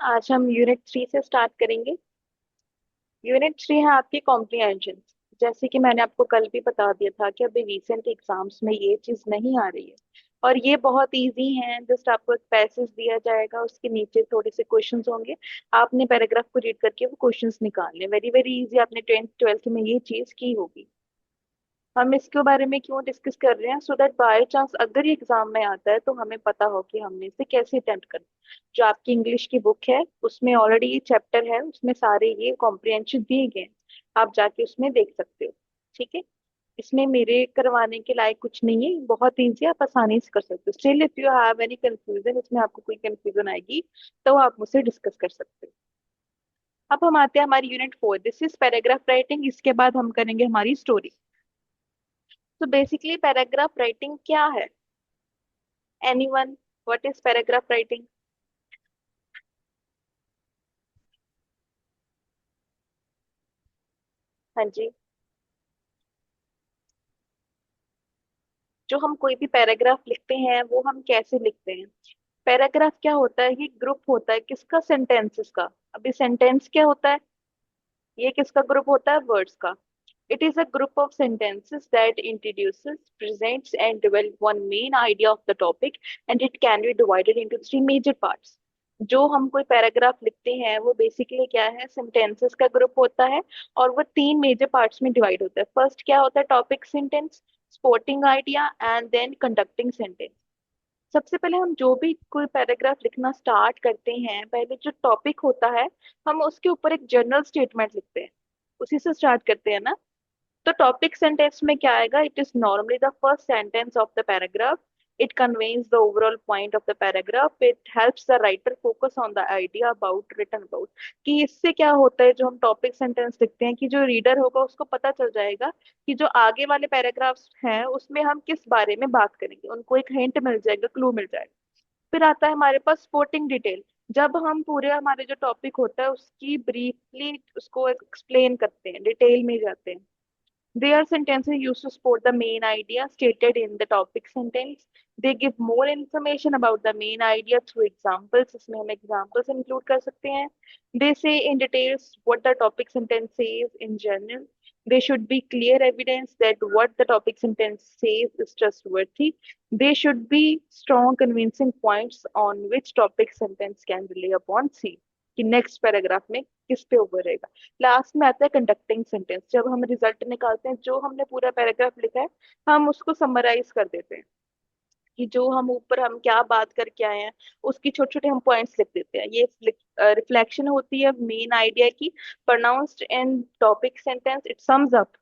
आज हम यूनिट 3 से स्टार्ट करेंगे। यूनिट 3 है आपकी कॉम्प्रिहेंशन। जैसे कि मैंने आपको कल भी बता दिया था कि अभी रिसेंट एग्जाम्स में ये चीज नहीं आ रही है और ये बहुत इजी है। जस्ट आपको एक पैसेज दिया जाएगा, उसके नीचे थोड़े से क्वेश्चंस होंगे, आपने पैराग्राफ को रीड करके वो क्वेश्चंस निकालने। Very very easy. आपने 10th 12th में ये चीज की होगी। हम इसके बारे में क्यों डिस्कस कर रहे हैं? सो दैट बाय चांस अगर ये एग्जाम में आता है तो हमें पता हो कि हमने इसे कैसे अटेम्प्ट करना। जो आपकी इंग्लिश की बुक है उसमें ऑलरेडी ये चैप्टर है, उसमें सारे ये कॉम्प्रिहेंशन दिए गए हैं। आप जाके उसमें देख सकते हो। ठीक है। इसमें मेरे करवाने के लायक कुछ नहीं है, बहुत ईजी, आप आसानी से कर सकते हो। Still if you have any confusion, इसमें आपको कोई कंफ्यूजन आएगी तो आप मुझसे डिस्कस कर सकते हो। अब हम आते हैं हमारी unit 4, this is paragraph writing. इसके बाद हम करेंगे हमारी स्टोरी। तो बेसिकली पैराग्राफ राइटिंग क्या है? Anyone? What is paragraph writing? हाँ जी। जो हम कोई भी पैराग्राफ लिखते हैं वो हम कैसे लिखते हैं? पैराग्राफ क्या होता है? ये ग्रुप होता है किसका? सेंटेंसेस का। अभी सेंटेंस क्या होता है? ये किसका ग्रुप होता है? वर्ड्स का। It is a group of sentences that introduces, presents, and develops one main idea of the topic, and it can be divided into three major parts. जो हम कोई पैराग्राफ लिखते हैं वो बेसिकली क्या है? सेंटेंसेस का ग्रुप होता है और वो तीन मेजर पार्ट्स में डिवाइड होता है। फर्स्ट क्या होता है? Topic sentence, sporting idea, and then conducting sentence. सबसे पहले हम जो भी कोई पैराग्राफ लिखना स्टार्ट करते हैं, पहले जो टॉपिक होता है हम उसके ऊपर एक जनरल स्टेटमेंट लिखते हैं, उसी से स्टार्ट करते हैं ना। तो टॉपिक सेंटेंस में क्या आएगा? It is normally the first sentence of the paragraph. It conveys the overall point of the paragraph. It helps the writer focus on the idea about written about. कि इससे क्या होता है, जो हम टॉपिक सेंटेंस लिखते हैं, कि जो रीडर होगा उसको पता चल जाएगा कि जो आगे वाले पैराग्राफ्स हैं उसमें हम किस बारे में बात करेंगे, उनको एक हिंट मिल जाएगा, क्लू मिल जाएगा। फिर आता है हमारे पास स्पोर्टिंग डिटेल। जब हम पूरे हमारे जो टॉपिक होता है उसकी ब्रीफली उसको एक्सप्लेन करते हैं, डिटेल में जाते हैं। Their sentences used to support the main idea stated in the topic sentence. They give more information about the main idea through examples. इसमें हम examples include कर सकते हैं. They say in details what the topic sentence says in general. They should be clear evidence that what the topic sentence says is trustworthy. They should be strong convincing points on which topic sentence can rely upon. See कि next paragraph में किस पे ऊपर रहेगा। Last में आता है conducting sentence. जब हम रिजल्ट निकालते हैं, जो हमने पूरा पैराग्राफ लिखा है हम उसको समराइज कर देते हैं कि जो हम ऊपर हम क्या बात करके आए हैं उसकी छोटे छोटे हम पॉइंट्स लिख देते हैं। ये रिफ्लेक्शन होती है मेन आइडिया की, pronounced in topic sentence. It sums up,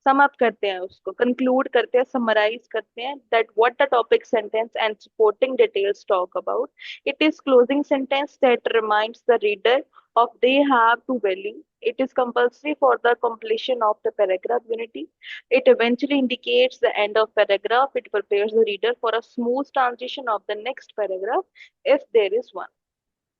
sum up करते हैं, उसको कंक्लूड करते हैं, समराइज करते हैं that what the topic sentence and supporting details talk about. It is closing sentence that reminds the reader of they have to value. It is compulsory for the completion of the paragraph unity. It eventually indicates the end of paragraph. It prepares the reader for a smooth transition of the next paragraph if there is one.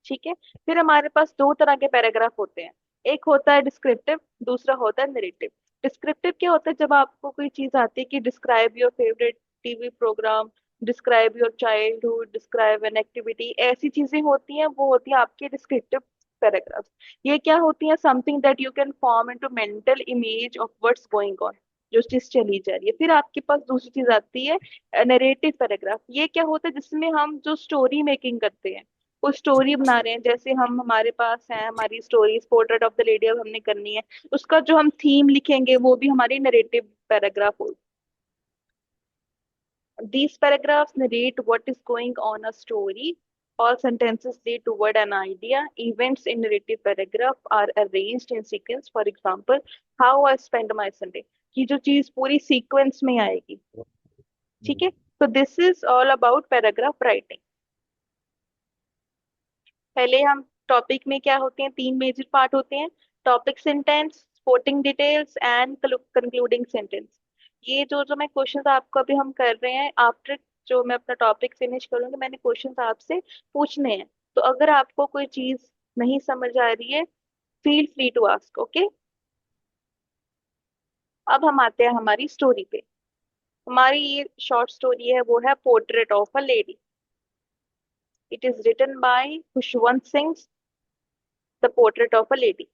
ठीक है। फिर हमारे पास दो तरह के paragraph होते हैं। एक होता है डिस्क्रिप्टिव, दूसरा होता है नरेटिव। डिस्क्रिप्टिव क्या होता है? जब आपको कोई चीज आती है कि describe your favourite TV programme, describe your childhood, describe an activity, ऐसी चीजें होती हैं, वो होती है आपके डिस्क्रिप्टिव पैराग्राफ। ये क्या होती है? Something that you can form into mental image of what's going on, जो चीज चली जा रही है। फिर आपके पास दूसरी चीज आती है नरेटिव पैराग्राफ। ये क्या होता है? जिसमें हम जो स्टोरी मेकिंग करते हैं, कोई स्टोरी बना रहे हैं। जैसे हम हमारे पास है हमारी stories, portrait of the lady अब हमने करनी है, उसका जो हम थीम लिखेंगे वो भी हमारी नरेटिव पैराग्राफ होगी। These paragraphs narrate what is going on a story. All sentences lead toward an idea. Events in narrative paragraph are arranged in sequence. For example, how I spend my Sunday, कि जो चीज पूरी sequence में आएगी। ठीक है। तो this is all about paragraph writing. पहले हम टॉपिक में क्या होते हैं, तीन मेजर पार्ट होते हैं। Topic sentence, supporting details, and concluding sentence. ये जो जो मैं क्वेश्चंस आपको अभी हम कर रहे हैं, आफ्टर जो मैं अपना टॉपिक फिनिश करूंगी मैंने क्वेश्चंस आपसे पूछने हैं। तो अगर आपको कोई चीज नहीं समझ आ रही है, feel free to ask. Okay. अब हम आते हैं हमारी स्टोरी पे। हमारी ये शॉर्ट स्टोरी है, वो है portrait of a lady. It is written by Khushwant Singh. The portrait of a lady.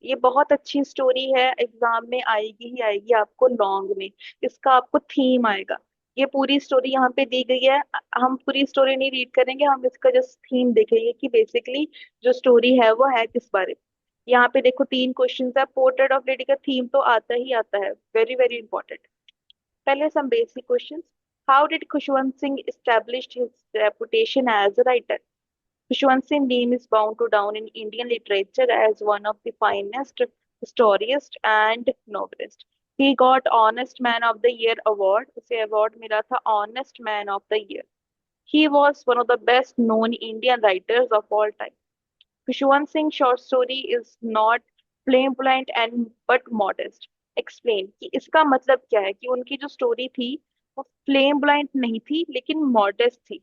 ये बहुत अच्छी स्टोरी है, एग्जाम में आएगी ही आएगी आपको लॉन्ग में। इसका आपको थीम आएगा। ये पूरी स्टोरी यहाँ पे दी गई है। हम पूरी स्टोरी नहीं रीड करेंगे, हम इसका जस्ट थीम देखेंगे कि बेसिकली जो स्टोरी है वो है किस बारे में। यहाँ पे देखो 3 क्वेश्चन है। पोर्ट्रेट ऑफ लेडी का थीम तो आता ही आता है, वेरी वेरी इंपॉर्टेंट। पहले some basic question. How did Khushwant Singh established his reputation as a writer? Khushwant Singh's name is bound to down in Indian literature as one of the finest historians and novelists. He got Honest Man of the Year award. उसे award मिला था Honest Man of the Year. He was one of the best known Indian writers of all time. Khushwant Singh's short story is not flamboyant and but modest. Explain कि इसका मतलब क्या है कि उनकी जो स्टोरी थी वो flamboyant नहीं थी लेकिन modest थी.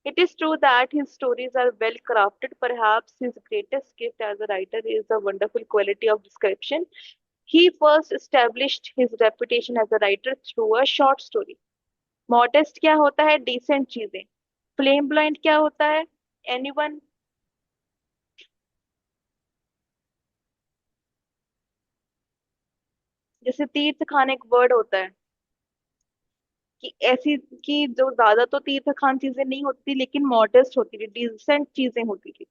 It is true that his stories are well crafted. Perhaps his greatest gift as a writer is the wonderful quality of description. He first established his reputation as a writer through a short story. Modest क्या होता है? Decent चीजें. Flamboyant क्या होता है? Anyone? जैसे तीर्थ खान एक वर्ड होता है कि ऐसी कि जो ज्यादा तो तीर्थ खान चीजें नहीं होती लेकिन मॉडेस्ट होती थी, डिसेंट चीजें होती थी।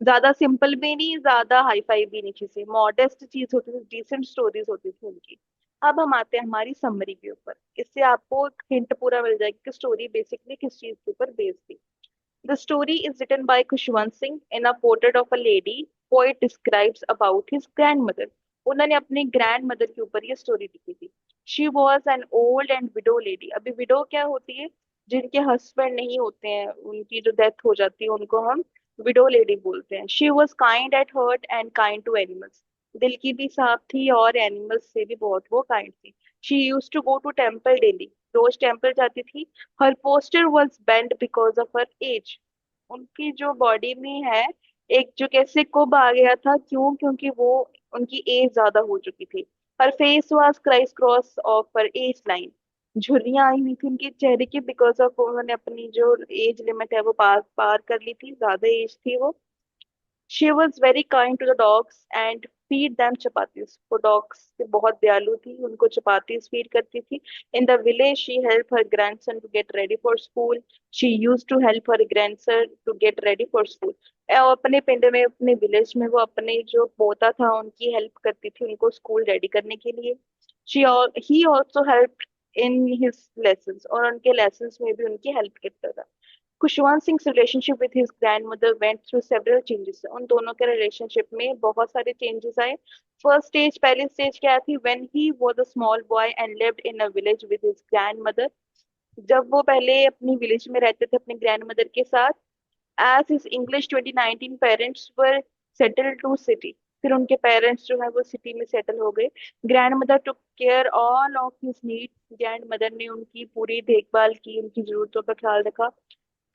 ज्यादा सिंपल भी नहीं, ज्यादा हाई फाई भी नहीं, चीजें मॉडेस्ट चीज होती थी, डिसेंट स्टोरीज होती थी उनकी। अब हम आते हैं हमारी समरी के ऊपर। इससे आपको हिंट पूरा मिल जाएगा कि स्टोरी बेसिकली किस चीज के ऊपर बेस्ड थी। The story is written by Khushwant Singh in a portrait of a lady. Poet describes about his grandmother. उन्होंने अपनी ग्रैंड मदर के ऊपर ये स्टोरी लिखी थी। She was an old and window lady. अभी विडो क्या होती है? जिनके हस्बैंड नहीं होते हैं, उनकी जो डेथ हो जाती है उनको हम विडो लेडी बोलते हैं। She was kind at heart and kind to animals. दिल की भी साफ थी और एनिमल्स से भी बहुत वो काइंड थी। She use to go to temple daily. रोज टेम्पल जाती थी। Her posture was bend because of her age. उनकी जो बॉडी में है एक जो कैसे कुब आ गया था, क्यों? क्योंकि वो उनकी एज ज्यादा हो चुकी थी। Her face was criss cross of her age line. झुर्रियां आई हुई थी उनके चेहरे की बिकॉज ऑफ उन्होंने अपनी जो एज लिमिट है वो पार पार कर ली थी, ज्यादा एज थी वो। She was very kind to the dogs and feed them chapatis. वो डॉग्स से बहुत दयालु थी, उनको चपातीस फीड करती थी। In the village she help her grandson to get ready for school. She use to help her grandson to get ready for school. अपने पिंड में, अपने विलेज में वो अपने जो पोता था उनकी हेल्प करती थी उनको स्कूल रेडी करने के लिए। She he also help in his lessons, और उनके लेसन्स में भी उनकी हेल्प करता था। Khushwant Singh relationship with his grandmother went through several changes. उन दोनों के रिलेशनशिप में बहुत सारे चेंजेस आए। फर्स्ट स्टेज, पहली स्टेज क्या थी? When he was a small boy and lived in a village with his grandmother. जब वो पहले अपनी विलेज में रहते थे अपने ग्रैंडमदर के साथ। As his English 2019 parents were settled to city. फिर उनके पेरेंट्स जो है वो सिटी में सेटल हो गए। Grand mother took care all of his need. Grand mother ने उनकी पूरी देखभाल की, उनकी जरूरतों का ख्याल रखा।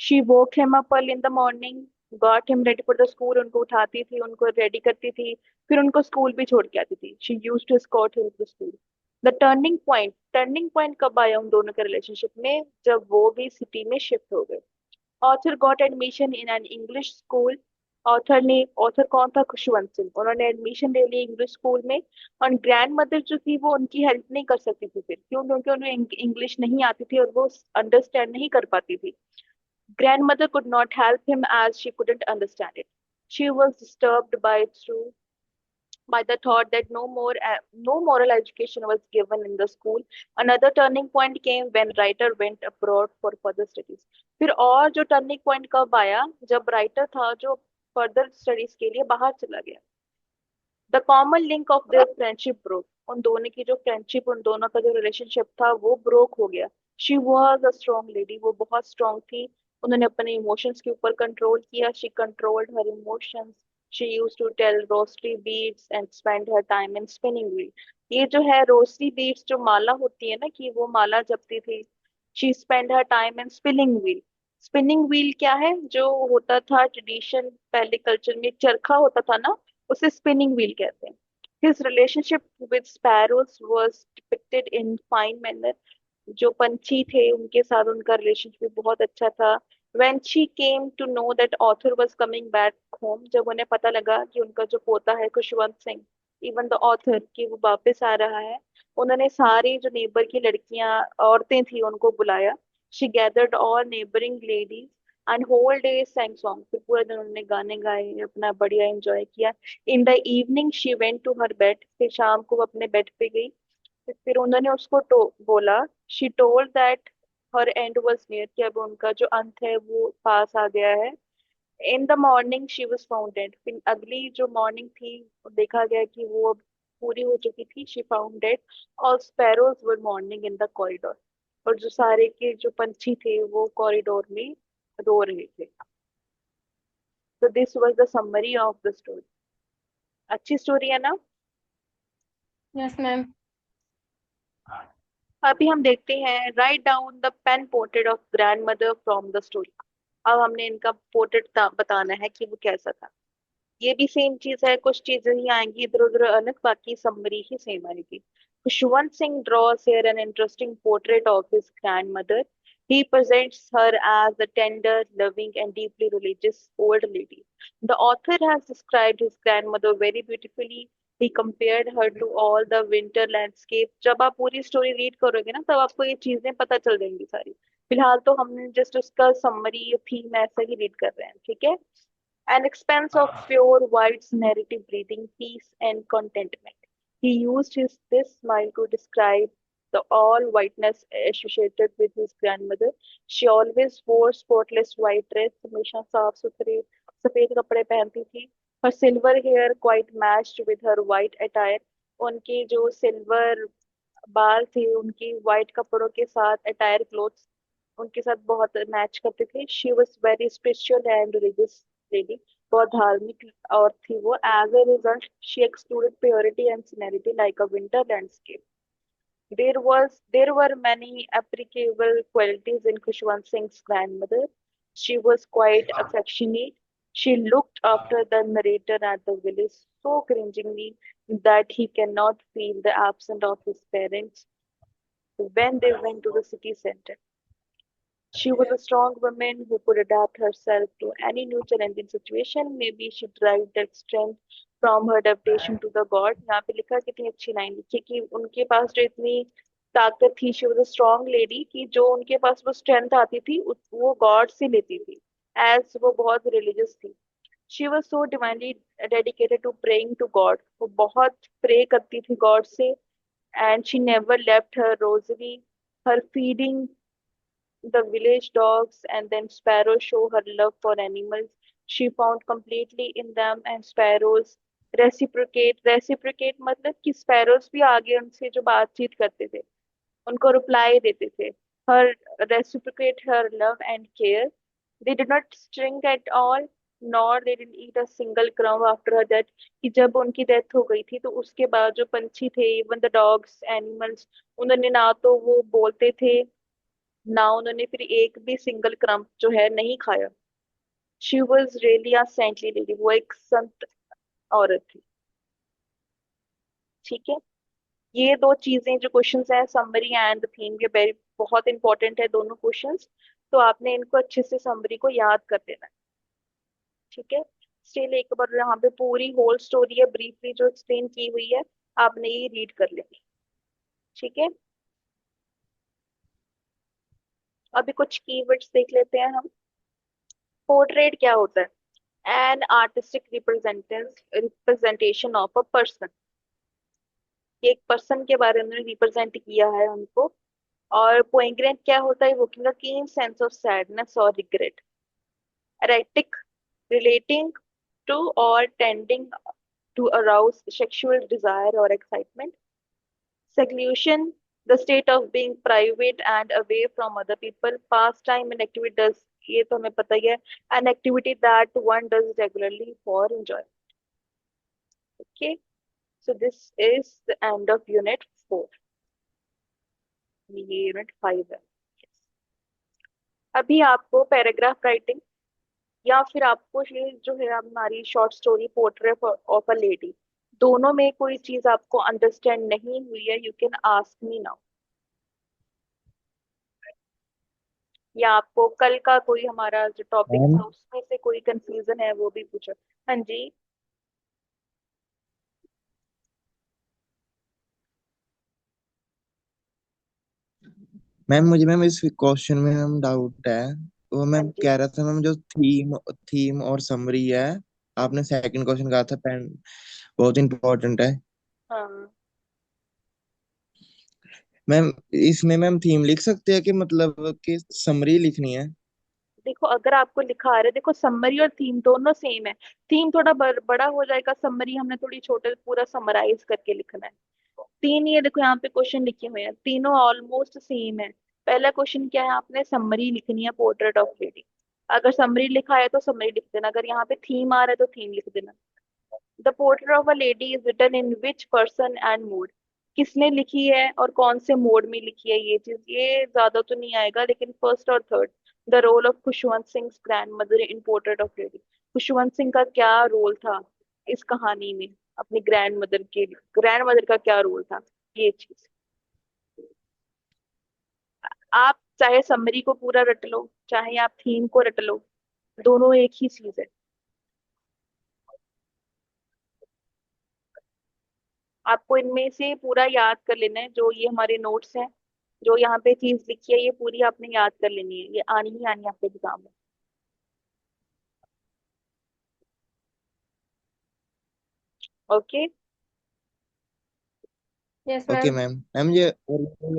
She woke him up early in the morning, got him ready for the school। उनको उठाती थी, उनको रेडी करती थी, फिर उनको स्कूल भी छोड़ के आती थी। She used to escort him to school। The turning point कब आया उन दोनों के रिलेशनशिप में? जब वो भी सिटी में शिफ्ट हो गए। Author got admission in an English school. Author कौन था? खुशवंत सिंह। उन्होंने एडमिशन ले ली इंग्लिश स्कूल में। और ग्रैंड मदर जो थी वो उनकी हेल्प नहीं कर सकती थी फिर, क्यों? क्योंकि उन्हें इंग्लिश नहीं आती थी और वो अंडरस्टैंड नहीं कर पाती थी। Grandmother could not help him as she couldn't understand it. She was disturbed by the thought that no moral education was given in the school. Another turning point came when writer went abroad for further studies। फिर और जो turning point कब आया? जब writer था जो further studies के लिए बाहर चला गया। The common link of their friendship broke. उन दोनों की जो फ्रेंडशिप, उन दोनों का जो रिलेशनशिप था वो ब्रोक हो गया। She was a strong lady. वो बहुत स्ट्रॉन्ग थी। उन्होंने अपने इमोशंस के ऊपर कंट्रोल किया। She controlled her emotions. She use to tell rosary beads and spend her time in spinning wheel. ये जो है रोस्ट्री बीड्स, जो माला होती है ना, कि वो माला जपती थी। She spend her time in spinning wheel. Spinning wheel क्या है? जो होता था ट्रेडिशन, पहले कल्चर में चरखा होता था ना, उसे स्पिनिंग व्हील कहते हैं। His relationship with sparrows was depicted in fine manner। जो पंछी थे उनके साथ उनका रिलेशनशिप बहुत अच्छा था। When she came to know that author was coming back home, जब उन्हें पता लगा कि उनका जो पोता है Khushwant Singh, even the author, कि वो वापस आ रहा है, उन्होंने सारी जो नेबर की लड़कियां औरतें थी उनको बुलाया. She gathered all neighbouring ladies and whole day sang song. फिर पूरे दिन उन्होंने गाने गाए, अपना बढ़िया एंजॉय किया. In the evening she went to her bed. फिर शाम को वो अपने बेड पे गई. फिर उन्होंने उसको बोला. She told that her and was near, कि अब उनका जो अंत है वो पास आ गया है. In the morning she was found dead. फिर अगली जो मॉर्निंग थी, देखा गया कि वो अब पूरी हो चुकी थी. She found dead. और sparrows were mourning in the corridor. और जो सारे के जो पंछी थे वो कॉरिडोर में रो रहे थे. तो this was the summary of the story. अच्छी स्टोरी है ना. Yes ma'am. अभी हम देखते हैं. Right down the pen portrait of grand mother from the story. अब हमने इनका पोर्ट्रेट बताना है कि वो कैसा था. ये भी सेम चीज है, कुछ चीजें ही आएंगी इधर उधर अलग, बाकी समरी ही सेम आएगी. Khushwant Singh draws here an interesting portrait of his grandmother. He presents her as a tender, loving, and deeply religious old lady. The author has described his grandmother very beautifully. He compared her to all the winter landscape. जब आप पूरी story read करोगे ना, तब आपको ये चीजें पता चल जाएंगी सारी. फिलहाल तो हमने जस्ट उसका समरी थीम ऐसा ही रीड कर रहे हैं, ठीक है. An expanse of pure white's narrative breathing peace and contentment. He used this smile to describe the all whiteness associated with his grandmother. She always wore spotless white dress, हमेशा साफ सुथरे सफेद कपड़े पहनती थी. Her silver hair quite matched with her white attire. उनकी जो silver बाल थे उनकी वाइट कपड़ों के साथ अटायर क्लोथ्स उनके साथ बहुत मैच करते थे. She was very spiritual and religious lady. बहुत धार्मिक और थी वो. As a result she excluded purity and sincerity like a winter landscape. There were many applicable qualities in Khushwant Singh's grandmother. She was quite affectionate. She looked after the narrator at the village so cringingly that he cannot feel the absence of his parents when they went to the city center. She was a strong woman who could adapt herself to any new challenging situation. Maybe she derived that strength from her adaptation to the god. यहाँ पे लिखा है, कितनी अच्छी line लिखी कि उनके पास जो इतनी ताकत थी, she was a strong lady, कि जो उनके पास वो स्ट्रेंथ आती थी वो गॉड से लेती थी. एज वो बहुत रिलीजियस थी. She was so divinely dedicated to praying to God. वो बहुत प्रे करती थी गॉड से. And she never left her rosary. Her feeding the village dogs and then sparrows show her love for animals. She found completely in them and sparrows reciprocate. Reciprocate मतलब कि sparrows भी आगे उनसे जो बातचीत करते थे उनको रिप्लाई देते थे. Her reciprocate her love and care. They did not string at all, nor they didn't eat a single crumb after her death. कि जब उनकी डेथ हो गई थी तो उसके बाद जो पंछी थे, इवन द डॉग्स एनिमल्स, उन्होंने ना तो वो बोलते थे ना उन्होंने फिर एक भी सिंगल क्रम्प जो है नहीं खाया. She was really a saintly lady. वो एक संत औरत थी. ठीक है. ये दो चीजें जो क्वेश्चंस हैं, समरी एंड थीम, ये वेरी बहुत इंपॉर्टेंट है दोनों क्वेश्चंस. तो आपने इनको अच्छे से समरी को याद कर लेना है. ठीक है. स्टिल एक बार यहाँ पे पूरी होल स्टोरी है ब्रीफली जो एक्सप्लेन की हुई है, आपने ये रीड कर लेनी. ठीक है. अभी कुछ कीवर्ड्स देख लेते हैं हम. पोर्ट्रेट क्या होता है? An artistic representation of a person. एक पर्सन के बारे में रिप्रेजेंट किया है उनको. और पोइंग्रेंट क्या होता है? Evoking a keen sense of sadness और regret. Erratic, relating to or tending to arouse sexual desire or excitement. Seclusion, the state of being private and away from other people. Pastime and activity does, ये तो हमें पता ही है. An activity that one does regularly for enjoyment. Okay. So this is the end of unit 4. ये unit 5 है. Yes. अभी आपको paragraph writing या फिर आपको ये जो है हमारी short story portrait of a lady, दोनों में कोई चीज आपको अंडरस्टैंड नहीं हुई है, you can ask me now. या आपको कल का कोई हमारा जो टॉपिक मैम था उसमें से कोई कंफ्यूजन है वो भी पूछो। हाँ जी। मैम इस क्वेश्चन में मैम डाउट है। वो मैं हाँ जी। कह रहा था मैम, जो थीम थीम और समरी है, आपने सेकंड क्वेश्चन कहा था पेन बहुत इंपॉर्टेंट है। हाँ मैम इसमें मैम थीम लिख सकते हैं कि मतलब कि समरी लिखनी है? देखो, अगर आपको लिखा आ रहा है, देखो समरी और थीम दोनों सेम है। थीम थोड़ा बड़ा हो जाएगा, समरी हमने थोड़ी छोटे पूरा समराइज करके लिखना है। तीन, ये देखो यहाँ पे क्वेश्चन लिखे हुए हैं, तीनों ऑलमोस्ट सेम है। पहला क्वेश्चन क्या है, आपने समरी लिखनी है पोर्ट्रेट ऑफ लेडी। अगर समरी लिखा है तो समरी लिख देना, अगर यहाँ पे थीम आ रहा है तो थीम लिख देना। The portrait of a lady is written in which person and mood. किसने लिखी है और कौन से मोड में लिखी है, ये चीज ये ज्यादा तो नहीं आएगा, लेकिन फर्स्ट और third. The role of Khushwant Singh grand mother in portrait of lady. Khushwant Singh का क्या रोल था इस कहानी में, अपनी ग्रैंड मदर का क्या रोल था, ये चीज। आप चाहे समरी को पूरा रट लो, चाहे आप थीम को रट लो, दोनों एक ही चीज है। आपको इनमें से पूरा याद कर लेना है, जो ये हमारे नोट्स हैं, जो यहाँ पे चीज लिखी है, ये पूरी आपने याद कर लेनी है, ये आनी ही आनी है आपके एग्जाम में। Okay. Yes okay ma'am. Ma'am. Ma'am ये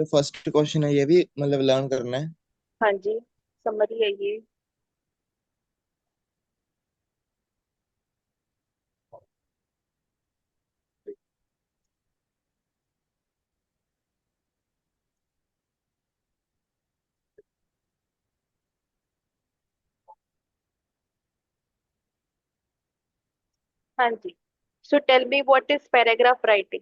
फर्स्ट क्वेश्चन है, ये भी मतलब लर्न करना है? हाँ जी, समरी है ये। हाँ जी। So tell me what is paragraph writing.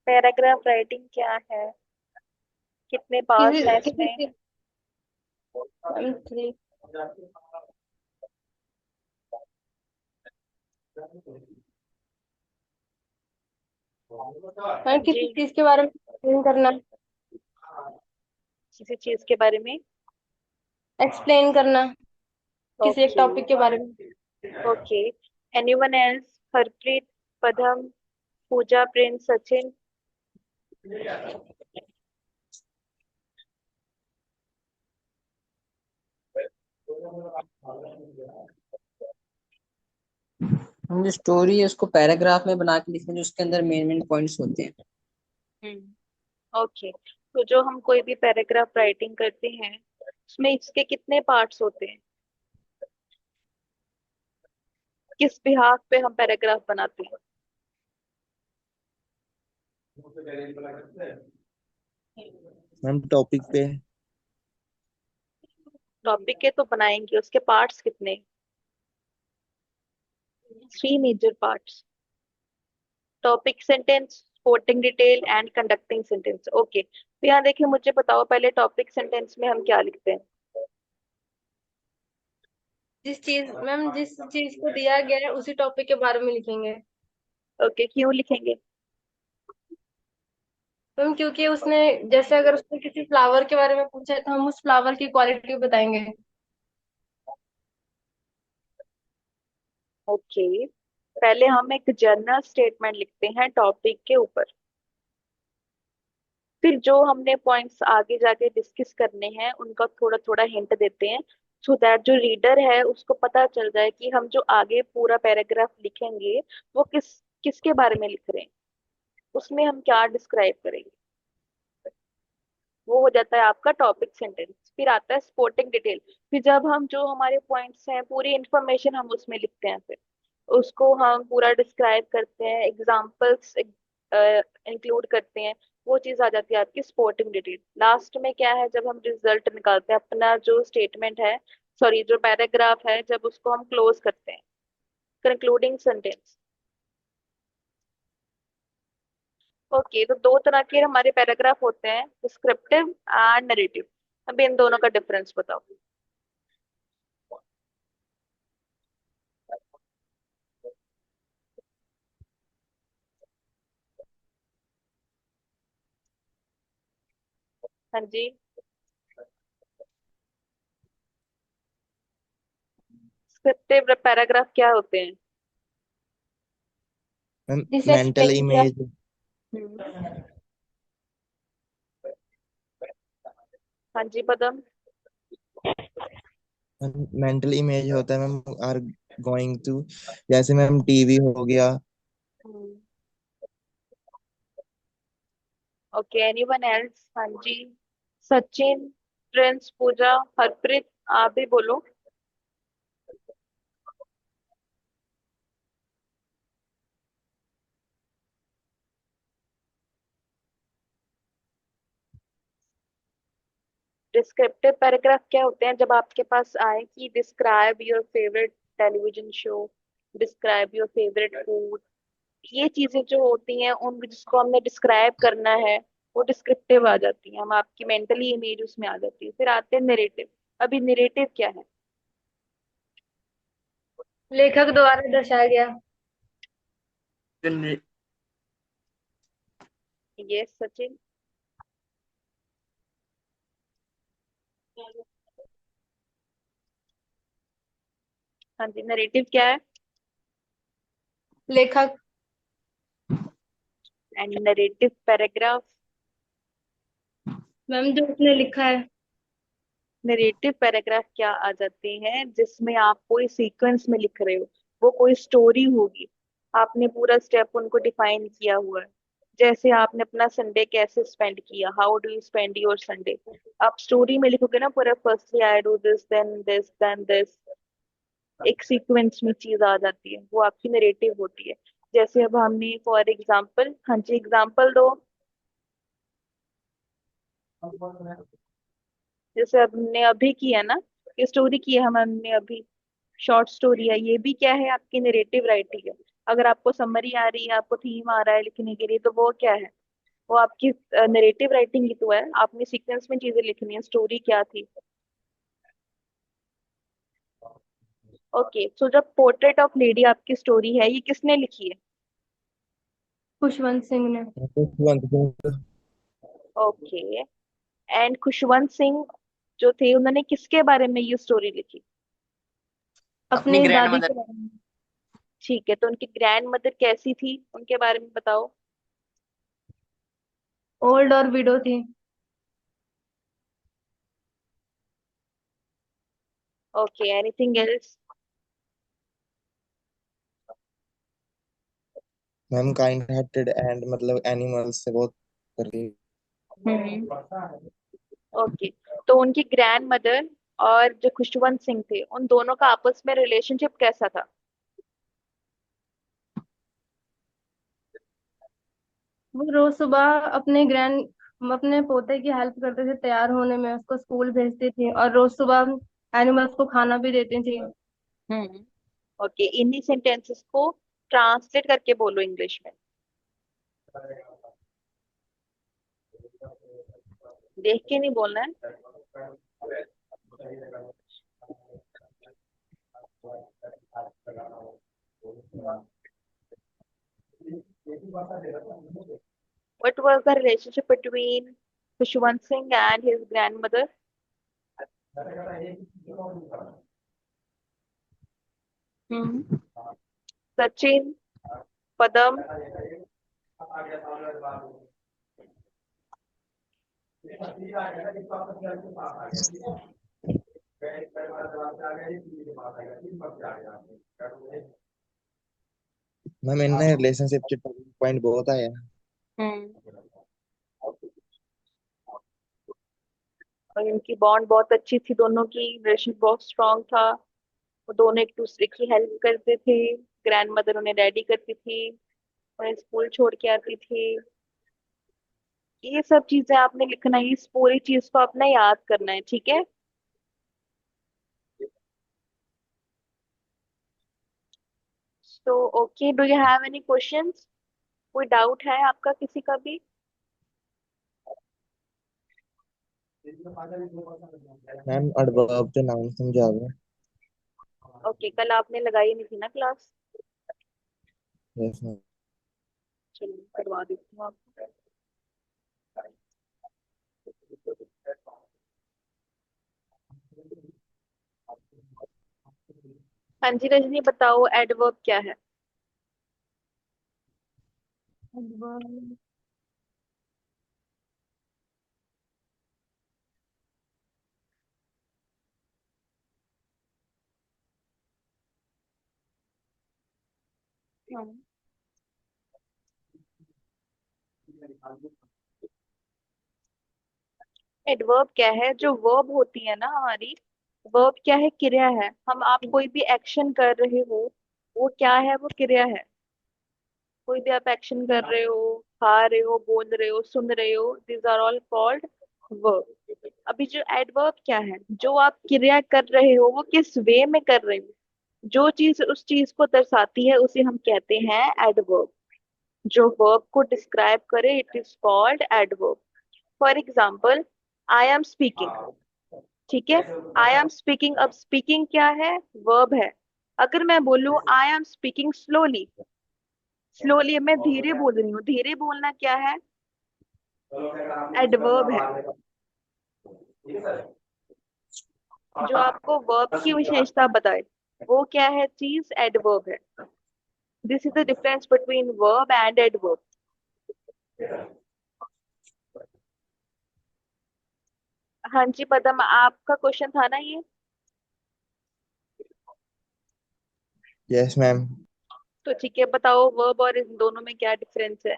Paragraph writing क्या है, कितने किसी पार्ट्स हैं किसी इसमें। चीज मैम थ्री मैम किसी जी, चीज के बारे में एक्सप्लेन करना। किसी चीज के बारे में। एक्सप्लेन करना किसी एक ओके। टॉपिक के बारे में। ओके। एनीवन एल्स, हरप्रीत, पदम, पूजा, प्रिंस, सचिन। हम जो स्टोरी है उसको पैराग्राफ में बना के लिखते हैं, जो उसके अंदर मेन मेन पॉइंट्स होते हैं। हम्म। ओके, तो जो हम कोई भी पैराग्राफ राइटिंग करते हैं, उसमें इसके कितने पार्ट्स होते हैं, किस बिहाफ पे हम पैराग्राफ बनाते हैं। मैम टॉपिक पे। टॉपिक के तो बनाएंगे, उसके पार्ट्स कितने, three major parts. Topic sentence, sporting detail and conducting sentence. Okay, तो यहाँ देखिए, मुझे बताओ पहले टॉपिक सेंटेंस में हम क्या लिखते हैं। जिस चीज को दिया गया है उसी टॉपिक के बारे में लिखेंगे। ओके, क्यों लिखेंगे। मैम क्योंकि उसने, जैसे अगर उसने किसी फ्लावर के बारे में पूछा है तो हम उस फ्लावर की क्वालिटी बताएंगे। ओके, पहले हम एक जनरल स्टेटमेंट लिखते हैं टॉपिक के ऊपर, फिर जो हमने पॉइंट्स आगे जाके डिस्कस करने हैं उनका थोड़ा थोड़ा हिंट देते हैं, सो दैट जो रीडर है उसको पता चल जाए कि हम जो आगे पूरा पैराग्राफ लिखेंगे वो किसके बारे में लिख रहे हैं, उसमें हम क्या डिस्क्राइब करेंगे। वो हो जाता है आपका टॉपिक सेंटेंस। फिर आता है स्पोर्टिंग डिटेल। फिर जब हम जो हमारे पॉइंट्स हैं, पूरी इंफॉर्मेशन हम उसमें लिखते हैं, फिर उसको हम पूरा डिस्क्राइब करते हैं, एग्जाम्पल्स इंक्लूड करते हैं। वो चीज आ जाती है आपकी स्पोर्टिंग डिटेल। लास्ट में क्या है, जब हम रिजल्ट निकालते हैं, अपना जो स्टेटमेंट है, सॉरी जो पैराग्राफ है, जब उसको हम क्लोज करते हैं, कंक्लूडिंग सेंटेंस। ओके, तो दो तरह के हमारे पैराग्राफ होते हैं, डिस्क्रिप्टिव एंड नरेटिव। अब इन दोनों का डिफरेंस बताओ। हाँ जी। स्क्रिप्टिव पैराग्राफ क्या होते हैं? मैम जिसे मेंटल एक्सप्लेन किया। इमेज, हम्म। हाँ जी पदम। मेंटल इमेज होता है मैम, आर गोइंग टू, जैसे मैम टीवी हो गया। Okay, anyone else? हाँ जी। सचिन, प्रिंस, पूजा, हरप्रीत, आप भी बोलो। डिस्क्रिप्टिव पैराग्राफ क्या होते हैं? जब आपके पास आए कि describe your favourite television show, describe your favourite food, ये चीजें जो होती हैं उन जिसको हमने डिस्क्राइब करना है, वो डिस्क्रिप्टिव आ जाती है। हम आपकी मेंटली इमेज उसमें आ जाती है। फिर आते हैं नरेटिव। अभी नरेटिव क्या है? लेखक द्वारा दर्शाया गया। ये सचिन। हाँ जी, नरेटिव क्या है? लेखक। And narrative paragraph? मैम जो उसने लिखा है। नरेटिव पैराग्राफ क्या आ जाते हैं? जिसमें आप कोई सीक्वेंस में लिख रहे हो, वो कोई स्टोरी होगी, आपने पूरा स्टेप उनको डिफाइन किया हुआ है। जैसे आपने अपना संडे कैसे स्पेंड किया, how do you spend your Sunday, आप स्टोरी में लिखोगे ना पूरा, firstly I do this then this, एक सीक्वेंस में चीज आ जाती है, वो आपकी नरेटिव होती है। जैसे अब हमने फॉर एग्जाम्पल, हाँ जी एग्जाम्पल दो। जैसे हमने अभी किया ना, ये स्टोरी की है हमने अभी, शॉर्ट स्टोरी है, ये भी क्या है? आपकी नरेटिव राइटिंग है। अगर आपको समरी आ रही है, आपको थीम आ रहा है लिखने के लिए, तो वो क्या है? वो आपकी नरेटिव राइटिंग ही तो है। आपने सीक्वेंस में चीजें लिखनी है, स्टोरी क्या थी। ओके, सो जब पोर्ट्रेट ऑफ लेडी आपकी स्टोरी है, ये किसने लिखी है? खुशवंत सिंह ने। ओके, एंड खुशवंत सिंह जो थे, उन्होंने किसके बारे में ये स्टोरी लिखी? अपनी अपनी ग्रैंड दादी मदर। के बारे में। ठीक है, तो उनकी ग्रैंड मदर कैसी थी, उनके बारे में बताओ। ओल्ड और विडो थी। Okay, anything else? Ma'am kind hearted and मतलब एनिमल्स से बहुत करती। हम्म। ओके, तो उनकी ग्रैंड मदर और जो खुशवंत सिंह थे, उन दोनों का आपस में रिलेशनशिप कैसा था? वो रोज सुबह अपने पोते की हेल्प करते थे तैयार होने में, उसको स्कूल भेजती थी और रोज सुबह एनिमल्स को खाना भी देती थी। हम्म। ओके, इन्हीं सेंटेंसेस को ट्रांसलेट करके बोलो इंग्लिश में। देख के नहीं बोलना है। What was the relationship between Khushwant Singh and his grandmother? हम्म। सचिन, पदम। मैम इनने रिलेशनशिप च पॉइंट बहुत आया। हम्म। और इनकी बॉन्ड बहुत अच्छी थी, दोनों की रिलेशन बहुत स्ट्रांग था। वो दोनों एक दूसरे की हेल्प करते थे। ग्रैंड मदर उन्हें रेडी करती थी, उन्हें स्कूल छोड़ के आती थी। ये सब चीजें आपने लिखना है, इस पूरी चीज को आपने याद करना है, ठीक है? So okay, do you have any questions? कोई डाउट है आपका किसी का भी? मैम एडवर्ब तो नाउन समझा दो। ओके, कल आपने लगाई नहीं थी ना क्लास? Yes ma'am. चलिए करवा देती हूँ आपको। हाँ जी रजनी, बताओ एडवर्ब क्या है? adverb हम्म। एडवर्ब क्या है? जो वर्ब होती है ना हमारी, वर्ब क्या है? क्रिया है। हम आप कोई भी एक्शन कर रहे हो, वो क्या है? वो क्रिया है। कोई भी आप एक्शन कर रहे हो, खा रहे हो, बोल रहे हो, सुन रहे हो, this are all called verb. अभी जो एडवर्ब क्या है? जो आप क्रिया कर रहे हो वो किस वे में कर रहे हो, जो चीज उस चीज को दर्शाती है उसे हम कहते हैं एडवर्ब। जो वर्ब को डिस्क्राइब करे it is called adverb. For example, I am speaking. ठीक है, आई एम स्पीकिंग। अब स्पीकिंग क्या है? वर्ब है। अगर मैं बोलूं आई एम स्पीकिंग स्लोली, स्लोली मैं धीरे बोल रही हूँ, धीरे बोलना क्या है? एडवर्ब है। जो आपको वर्ब की विशेषता बताए वो क्या है चीज? एडवर्ब है। This is the difference between verb and adverb. हाँ जी पदम, आपका क्वेश्चन था ना ये? Yes ma'am. तो ठीक है, बताओ वर्ब और इन दोनों में क्या डिफरेंस है?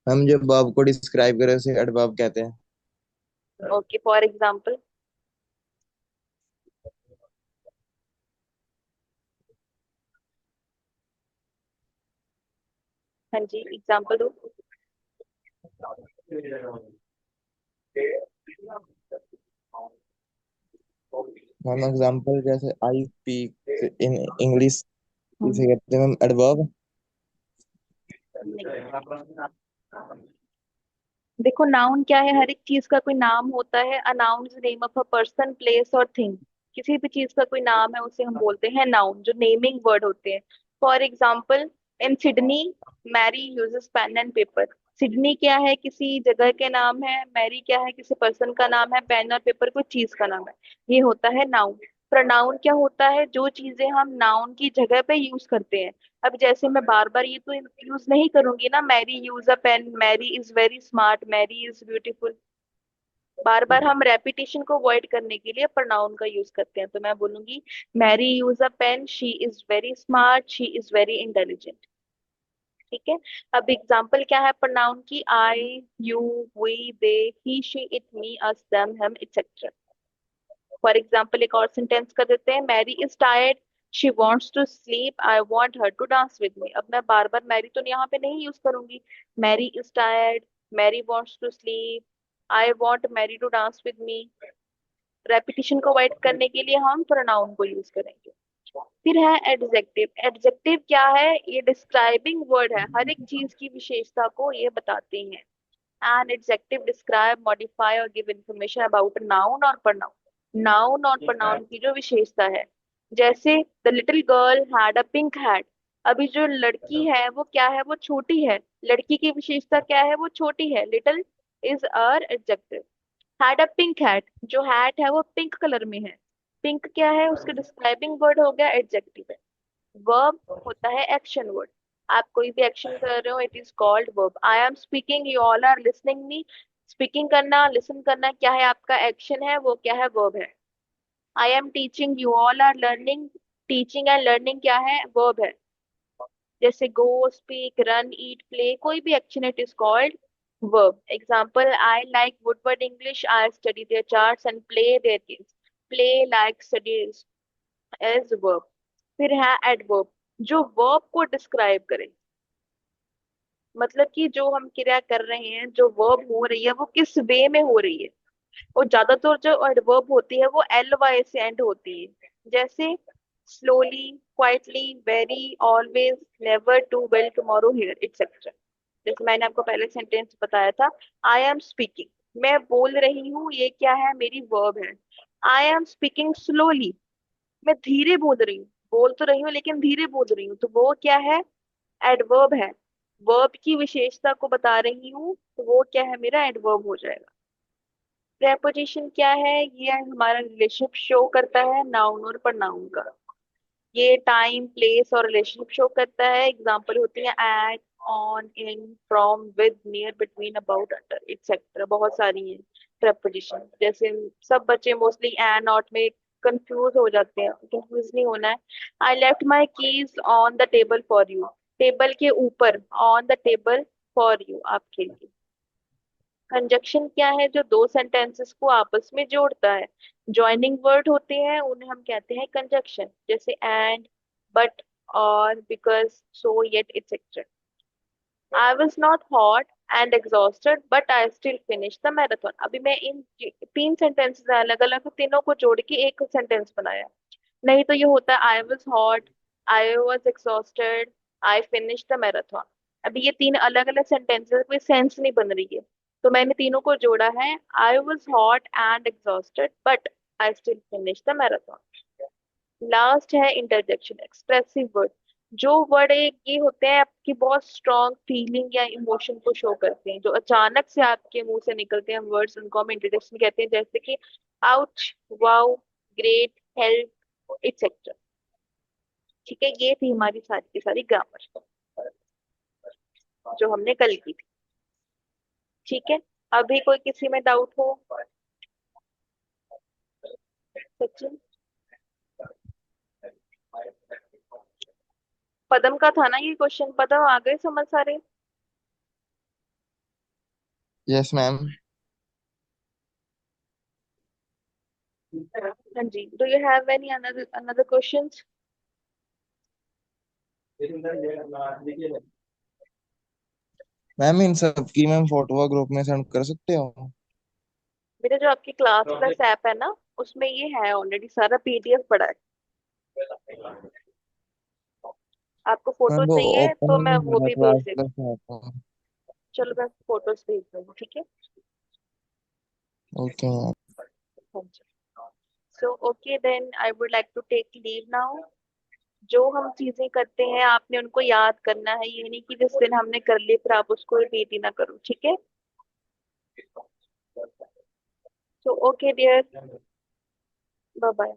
हम जब वर्ब को डिस्क्राइब करें उसे एडवर्ब कहते हैं। Okay, for example. हाँ जी, एग्जाम्पल दो। मैम एग्जांपल जैसे आई स्पीक इन इंग्लिश, हम्म, इसे कहते हैं मैम एडवर्ब। नहीं। देखो नाउन क्या है? हर एक चीज का कोई नाम होता है। A noun is name of a person, place और थिंग। किसी भी चीज का कोई नाम है उसे हम बोलते हैं नाउन, जो नेमिंग वर्ड होते हैं। For example, in Sydney Mary uses pen and paper. Sydney क्या है? किसी जगह के नाम है। मैरी क्या है? किसी पर्सन का नाम है। पेन और पेपर कोई चीज का नाम है। ये होता है नाउन। प्रोनाउन क्या होता है? जो चीजें हम नाउन की जगह पे यूज करते हैं। अब जैसे मैं बार बार ये तो यूज नहीं करूंगी ना, Mary use a pen, Mary is very smart, Mary is beautiful. बार बार हम रेपिटेशन को अवॉइड करने के लिए प्रोनाउन का यूज करते हैं। तो मैं बोलूंगी Mary use a pen, she is very smart, she is very intelligent. ठीक है। अब एग्जाम्पल क्या है प्रोनाउन की? I, you, we, they, he, she, it, me, us, them, हम, एक्सेट्रा। फॉर एग्जाम्पल एक और सेंटेंस कर देते हैं, Mary is tired, she wants to sleep, I want her to dance with me. अब मैं बार बार मैरी तो यहाँ पे नहीं यूज करूंगी। Mary is tired, Mary wants to sleep, I want Mary to dance with me. Repetition को avoid करने के लिए हम प्रोनाउन को यूज करेंगे। फिर है एडजेक्टिव। एडजेक्टिव क्या है? ये डिस्क्राइबिंग वर्ड है। हर एक चीज की विशेषता को ये बताते हैं। An adjective describe, modify or give information about a noun or pronoun। Noun और pronoun की जो विशेषता है, जैसे the little girl had a pink hat. अभी जो लड़की है वो क्या है? वो छोटी है। लड़की की विशेषता क्या है? वो छोटी है। Little is are adjective. Had a pink hat, जो हैट है वो पिंक कलर में है। पिंक क्या है? उसका डिस्क्राइबिंग वर्ड हो गया, एडजेक्टिव है। वर्ब होता है एक्शन वर्ड। आप कोई भी एक्शन कर रहे हो it is called verb. I am speaking, you all are listening me. Speaking करना, लिसन करना क्या है? आपका एक्शन है, वो क्या है? वर्ब है। I am teaching, you all are learning. Teaching and learning क्या है? वर्ब है। जैसे go, speak, run, eat, play, कोई भी action it is called verb. Example, I like Woodward English, I study their charts and play their games. Play, like, study as verb. फिर है adverb, जो verb को describe करे। मतलब कि जो हम क्रिया कर रहे हैं, जो वर्ब हो रही है वो किस वे में हो रही है। और ज्यादातर जो एडवर्ब होती है वो एल वाई से एंड होती है। जैसे slowly, quietly, very, always, never, too, well, tomorrow, here, etcetera. जैसे मैंने आपको पहले सेंटेंस बताया था, आई एम स्पीकिंग, मैं बोल रही हूँ, ये क्या है, मेरी वर्ब है। आई एम स्पीकिंग स्लोली, मैं धीरे बोल रही हूँ, बोल तो रही हूँ लेकिन धीरे बोल रही हूँ, तो वो क्या है, एडवर्ब है। वर्ब की विशेषता को बता रही हूँ, तो वो क्या है, मेरा एडवर्ब हो जाएगा। प्रेपोजिशन क्या है, ये हमारा रिलेशनशिप शो करता है नाउन और प्रोनाउन का। ये टाइम, प्लेस और रिलेशनशिप शो करता है। एग्जांपल होती है at, on, in, from, with, near, between, about, under, etcetera, बहुत सारी हैं प्रेपोजिशन। जैसे सब बच्चे मोस्टली एंड नॉट में कंफ्यूज हो जाते हैं, कंफ्यूज नहीं होना है। I left my keys on the table for you, table के ऊपर, on the table for you, आपके लिए। कंजक्शन क्या है, जो दो सेंटेंसेस को आपस में जोड़ता है। ज्वाइनिंग वर्ड होते हैं, उन्हें हम कहते हैं कंजक्शन, जैसे एंड, बट, और, because, so, yet, etcetera. I was not hot and exhausted but I still finish the marathon. अभी मैं इन तीन सेंटेंसेस अलग अलग, तीनों को जोड़ के एक सेंटेंस बनाया। नहीं तो ये होता है I was hot, I was exhausted, I finish the marathon. अभी ये तीन अलग अलग सेंटेंसेस, कोई सेंस नहीं बन रही है, तो मैंने तीनों को जोड़ा है। I was hot and exhausted but I still finish the marathon. Last है इंटरजेक्शन, एक्सप्रेसिव वर्ड। जो वर्ड एक ये होते हैं आपकी बहुत स्ट्रॉन्ग फीलिंग या इमोशन को शो करते हैं, जो अचानक से आपके मुंह से निकलते हैं वर्ड्स, उनको हम इंटरजेक्शन कहते हैं। जैसे कि ouch, wow, great, help, etcetera. ठीक है, ये थी हमारी सारी की सारी ग्रामर जो हमने कल की थी। ठीक है, अभी कोई किसी में डाउट हो? सचिन, पदम का था ना ये क्वेश्चन, पदम आ गए समझ सारे? Yes ma'am. हाँ जी, do you have any another another questions? Ma'am इन सब की मैम फोटो ग्रुप में सेंड कर सकते हो? बेटा, जो आपकी क्लास प्लस ऐप है ना, उसमें ये है ऑलरेडी, सारा पीडीएफ पड़ा है। आपको फोटो मैम वो चाहिए ओपन तो ही मैं नहीं हो वो रहा भी भेज क्लास देती हूँ। Plus app. चलो मैं फोटोज भेज दूंगी, ठीक है। Okay ma'am. हाँ जी। So okay then, I would like to take leave now. जो हम चीजें करते हैं आपने उनको याद करना है, ये नहीं कि जिस दिन हमने कर ली फिर आप उसको रिपीट ही ना करो, ठीक है। So okay dear, bye bye.